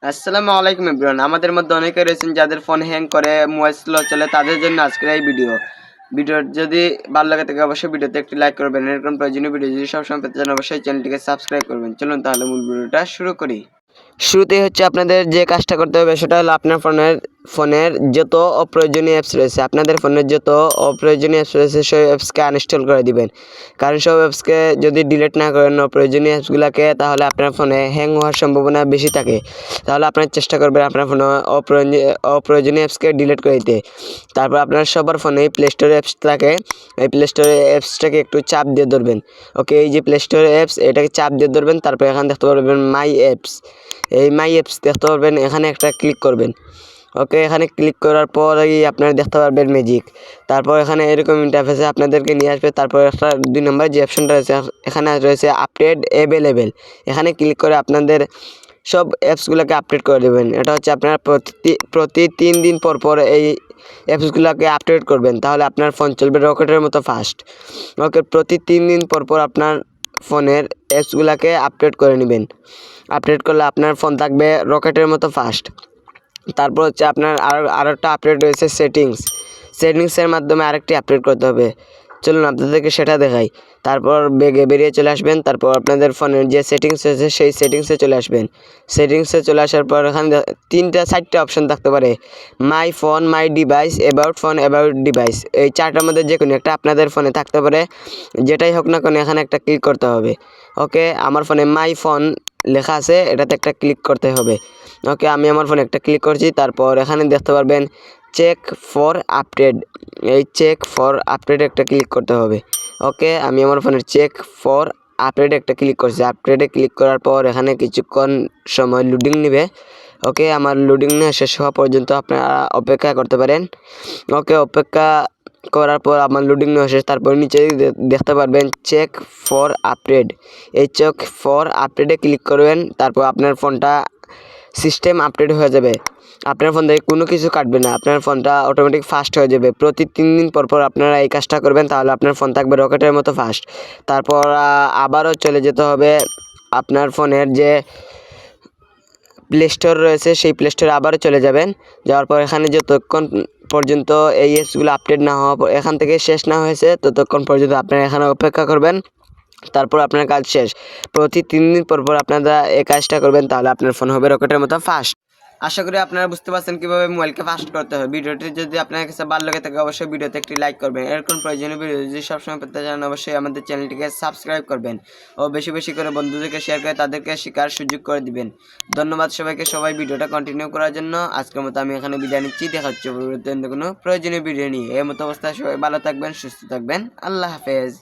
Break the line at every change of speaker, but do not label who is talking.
আসসালামু আলাইকুম এভরিওয়ান। আমাদের মধ্যে অনেকে রয়েছেন যাদের ফোন হ্যাং করে, মোবাইল স্লো চলে, তাদের জন্য আজকের এই ভিডিও যদি ভালো লাগে থাকে অবশ্যই ভিডিওতে একটি লাইক করবেন। এরকম প্রয়োজনীয় ভিডিও যদি সবসময় পেতে চান অবশ্যই চ্যানেলটিকে সাবস্ক্রাইব করবেন। চলুন তাহলে মূল ভিডিওটা শুরু করি। শুরুতেই হচ্ছে আপনাদের যে কাজটা করতে হবে সেটা হলো আপনার ফোনের যত অপ্রয়োজনীয় অ্যাপস রয়েছে, আপনাদের ফোনের যত অপ্রয়োজনীয় অ্যাপস রয়েছে সেই অ্যাপসকে আনইনস্টল করে দিবেন। কারণ সব অ্যাপসকে যদি ডিলিট না করেন অপ্রয়োজনীয় অ্যাপসগুলোকে, তাহলে আপনার ফোনে হ্যাং হওয়ার সম্ভাবনা বেশি থাকে। তাহলে আপনার চেষ্টা করবেন আপনার ফোনে অপ্রয়োজনীয় অ্যাপসকে ডিলিট করে দিতে। তারপর আপনার সবার ফোনে প্লে স্টোর অ্যাপস থাকে, এই প্লে স্টোর অ্যাপসটাকে একটু চাপ দিয়ে ধরবেন। ওকে, এই যে প্লে স্টোর অ্যাপস এটাকে চাপ দিয়ে ধরবেন। তারপর এখানে দেখতে পারবেন মাই অ্যাপস, এই মাই অ্যাপস দেখতে পারবেন, এখানে একটা ক্লিক করবেন। ওকে, এখানে ক্লিক করার পরেই আপনারা দেখতে পারবেন ম্যাজিক। তারপর এখানে এরকম ইন্টারফেসে আপনাদেরকে নিয়ে আসবে। তারপর একটা 2 নম্বর যে অপশনটা রয়েছে এখানে রয়েছে আপডেট অ্যাভেলেবেল, এখানে ক্লিক করে আপনাদের সব অ্যাপসগুলোকে আপডেট করে দেবেন। এটা হচ্ছে আপনার প্রতি 3 দিন পর পর এই অ্যাপসগুলোকে আপডেট করবেন, তাহলে আপনার ফোন চলবে রকেটের মতো ফাস্ট। ওকে, প্রতি 3 দিন পর পর আপনার ফোনের অ্যাপসগুলোকে আপডেট করে নেবেন। আপডেট করলে আপনার ফোন থাকবে রকেটের মতো ফাস্ট। তারপর হচ্ছে আপনার আরও একটা আপডেট রয়েছে সেটিংসের মাধ্যমে আরেকটি আপডেট করতে হবে। চলুন আপনাদেরকে সেটা দেখাই। তারপর বেরিয়ে চলে আসবেন। তারপর আপনাদের ফোনের যে সেটিংস রয়েছে সেই সেটিংসে চলে আসবেন। সেটিংসে চলে আসার পর এখানে 4টা অপশন থাকতে পারে, my phone, my device, about phone, about device. এই 4টার মধ্যে যে কোনো একটা আপনাদের ফোনে থাকতে পারে, যেটাই হোক না কেন এখানে একটা ক্লিক করতে হবে। ওকে, আমার ফোনে মাই ফোন লেখা আছে, এটাতে একটা ক্লিক করতে হবে। ওকে, আমি আমার ফোনে একটা ক্লিক করছি। তারপর এখানে দেখতে পারবেন চেক ফর আপডেট, এই চেক ফর আপডেট একটা ক্লিক করতে হবে। ওকে, আমি আমার ফোনের চেক ফর আপডেটে একটা ক্লিক করছি। আপডেটে ক্লিক করার পর এখানে কিছুক্ষণ সময় লোডিং নেবে। ওকে, আমার লোডিং নেওয়া শেষ হওয়া পর্যন্ত আপনারা অপেক্ষা করতে পারেন। ওকে, অপেক্ষা করার পর আমার লোডিং নেওয়া শেষ। তারপর নিচে দেখতে পারবেন চেক ফর আপডেট, এই চেক ফর আপডেটে ক্লিক করবেন। তারপর আপনার ফোনটা সিস্টেম আপডেট হয়ে যাবে। আপনার ফোন থেকে কোনো কিছু কাটবে না, আপনার ফোনটা অটোমেটিক ফাস্ট হয়ে যাবে। প্রতি 3 দিন পর পর আপনারা এই কাজটা করবেন, তাহলে আপনার ফোন থাকবে রকেটের মতো ফাস্ট। তারপর আবারও চলে যেতে হবে আপনার ফোনের যে প্লে স্টোর রয়েছে সেই প্লে স্টোরে আবারও চলে যাবেন। যাওয়ার পর এখানে যতক্ষণ পর্যন্ত এই অ্যাপসগুলো আপডেট না হওয়া এখান থেকে শেষ না হয়েছে ততক্ষণ পর্যন্ত আপনারা এখানে অপেক্ষা করবেন। তারপর আপনার কাজ শেষ। প্রতি 3 দিন পর পর আপনারা এই কাজটা করবেন, তাহলে আপনার ফোন হবে রকেটের মতো ফাস্ট। আশা করি আপনারা বুঝতে পারছেন কীভাবে মোবাইলকে ফাস্ট করতে হবে। ভিডিওটি যদি আপনার কাছে ভালো লাগে থাকে অবশ্যই ভিডিওতে একটি লাইক করবেন। এরকম প্রয়োজনীয় ভিডিও যদি সবসময় পেতে চান অবশ্যই আমাদের চ্যানেলটিকে সাবস্ক্রাইব করবেন ও বেশি বেশি করে বন্ধুদেরকে শেয়ার করে তাদেরকে শেখার সুযোগ করে দিবেন। ধন্যবাদ সবাইকে, সবাই ভিডিওটা কন্টিনিউ করার জন্য। আজকের মতো আমি এখানে বিদায় নিচ্ছি। দেখা হচ্ছে পরবর্তী কোনো প্রয়োজনীয় ভিডিও নিয়ে। এই মতো অবস্থায় সবাই ভালো থাকবেন, সুস্থ থাকবেন। আল্লাহ হাফেজ।